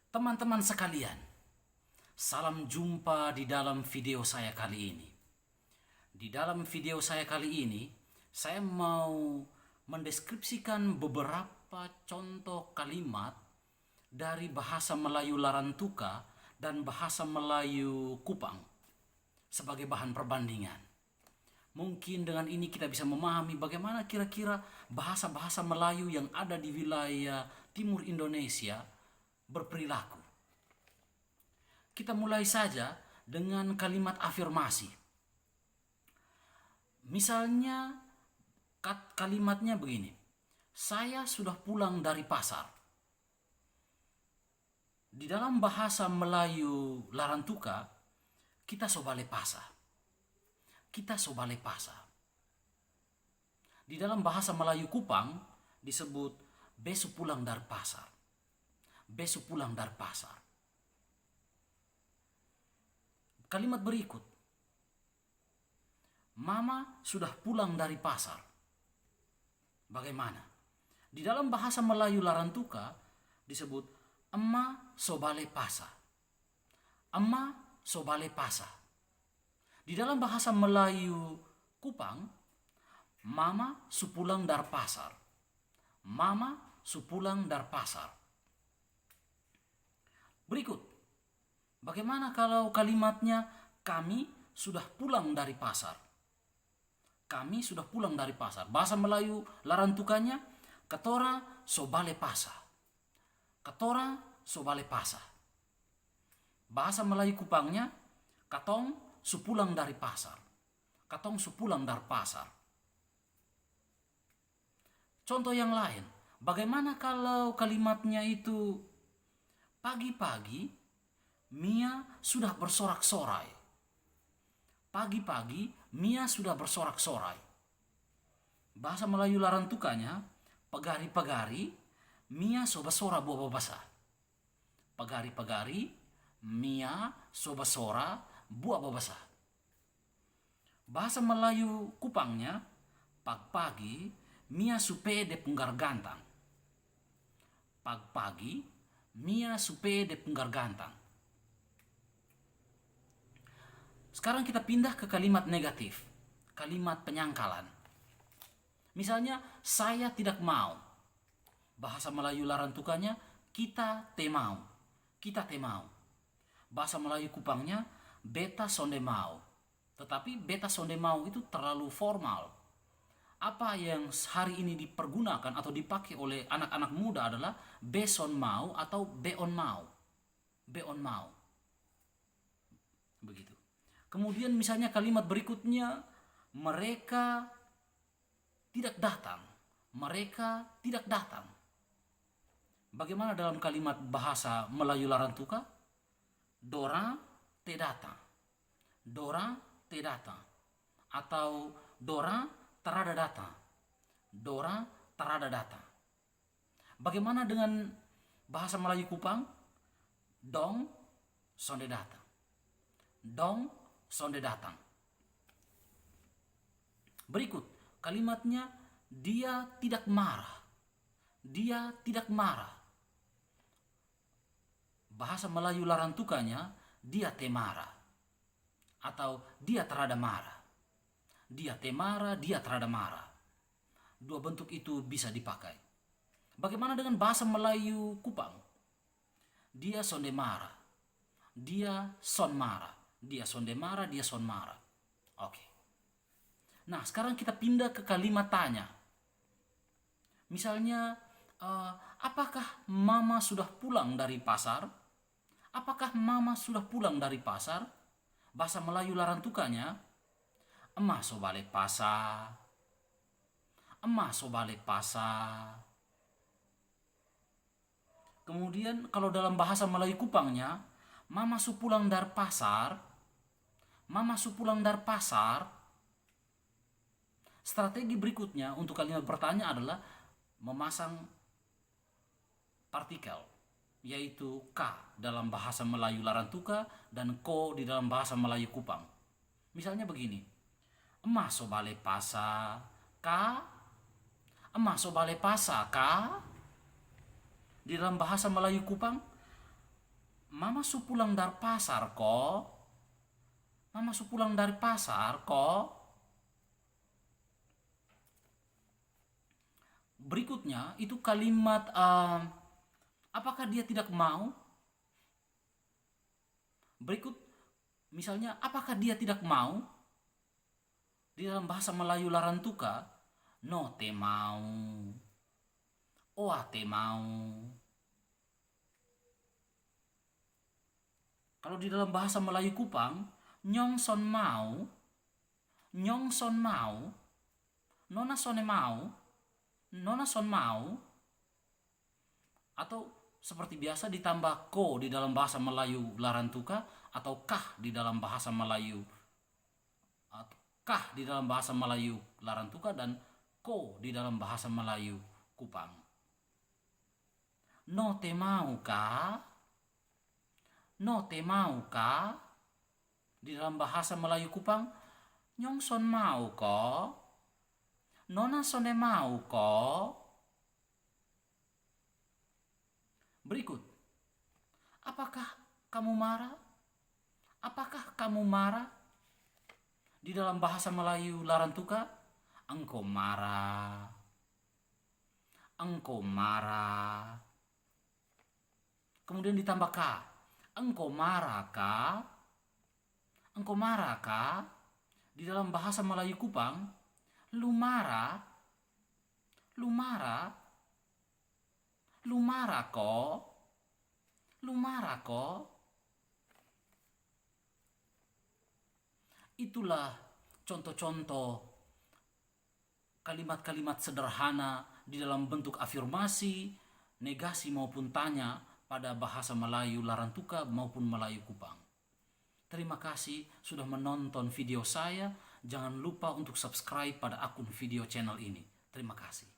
Teman-teman sekalian, salam jumpa di dalam video saya kali ini. Di dalam video saya kali ini, saya mau mendeskripsikan beberapa contoh kalimat dari bahasa Melayu Larantuka dan bahasa Melayu Kupang sebagai bahan perbandingan. Mungkin dengan ini kita bisa memahami bagaimana kira-kira bahasa-bahasa Melayu yang ada di wilayah timur Indonesia berperilaku. Kita mulai saja dengan kalimat afirmasi. Misalnya kalimatnya begini. Saya sudah pulang dari pasar. Di dalam bahasa Melayu Larantuka, kita sobale pasa. Kita sobale pasa. Di dalam bahasa Melayu Kupang disebut besu pulang dari pasar. Besu pulang dari pasar. Kalimat berikut. Mama sudah pulang dari pasar. Bagaimana? Di dalam bahasa Melayu Larantuka disebut emma sobale pasa. Emma sobale pasa. Di dalam bahasa Melayu Kupang, mama supulang dar pasar. Mama supulang dar pasar. Berikut. Bagaimana kalau kalimatnya kami sudah pulang dari pasar? Kami sudah pulang dari pasar. Bahasa Melayu Larantukanya katora sobale pasa. Katora sobale pasa. Bahasa Melayu Kupangnya katong supulang dari pasar. Katong supulang dari pasar. Contoh yang lain, bagaimana kalau kalimatnya itu pagi-pagi Mia sudah bersorak-sorai. Pagi-pagi Mia sudah bersorak-sorai. Bahasa Melayu Larantukanya pagari-pagari Mia soba sora buah babasa. Pagari-pagari Mia soba sora buah babasa. Bahasa Melayu Kupangnya pagi-pagi Mia supede penggar gantang. Pagi-pagi Mia supede penggar gantang. Sekarang kita pindah ke kalimat negatif. Kalimat penyangkalan. Misalnya, saya tidak mau. Bahasa Melayu Larantukanya, kita te mau. Kita te mau. Bahasa Melayu Kupangnya, beta sonde mau. Tetapi beta sonde mau itu terlalu formal. Apa yang hari ini dipergunakan atau dipakai oleh anak-anak muda adalah beson mau atau beon mau. Beon mau. Begitu. Kemudian misalnya kalimat berikutnya, mereka tidak datang. Mereka tidak datang. Bagaimana dalam kalimat bahasa Melayu Larantuka? Dora te datang. Dora te datang. Atau Dora terada datang. Dora terada datang. Bagaimana dengan bahasa Melayu Kupang? Dong sonde datang. Dong sonde datang. Berikut kalimatnya, dia tidak marah. Dia tidak marah. Bahasa Melayu Larantukanya dia te marah. Atau dia terada marah. Dia te marah, dia terada marah. Dua bentuk itu bisa dipakai. Bagaimana dengan bahasa Melayu Kupang? Dia sonde marah. Dia son marah. Dia sonde marah, dia son marah. Oke. Nah, sekarang kita pindah ke kalimat tanya. Misalnya, apakah mama sudah pulang dari pasar? Apakah mama sudah pulang dari pasar? Bahasa Melayu Larantukanya, emma sobale pasa. Emma sobale pasa. Kemudian kalau dalam bahasa Melayu Kupangnya, mama su pulang dari pasar. Mama su pulang dari pasar. Strategi berikutnya untuk kalimat bertanya adalah memasang partikel, yaitu ka dalam bahasa Melayu Larantuka dan ko di dalam bahasa Melayu Kupang. Misalnya begini, emma sobale pasa ka. Emma sobale pasa ka. Di dalam bahasa Melayu Kupang, Mama su pulang dari pasar kok. Mama su pulang dari pasar kok. Berikutnya itu kalimat apakah dia tidak mau? Berikut misalnya apakah dia tidak mau? Di dalam bahasa Melayu Larantuka, no te mau. Oa te mau. Kalau di dalam bahasa Melayu Kupang, nyong son mau. Nyong son mau. Nona sone mau. Nona son mau. Atau seperti biasa ditambah ko di dalam bahasa Melayu Larantuka atau kah di dalam bahasa Melayu kah di dalam bahasa Melayu Larantuka dan ko di dalam bahasa Melayu Kupang. No te mau kah? No te mau kah? Di dalam bahasa Melayu Kupang, nyong son mau ko. Nona sone mau ko. Berikut. Apakah kamu marah? Apakah kamu marah? Di dalam bahasa Melayu Larantuka, engkau marah. Engkau marah. Kemudian ditambah ka. Engkau marah ka? Engkau marah ka? Di dalam bahasa Melayu Kupang, lu marah? Lu marah? Lu marah kok? Lu marah kok? Itulah contoh-contoh kalimat-kalimat sederhana di dalam bentuk afirmasi, negasi maupun tanya pada bahasa Melayu Larantuka maupun Melayu Kupang. Terima kasih sudah menonton video saya. Jangan lupa untuk subscribe pada akun video channel ini. Terima kasih.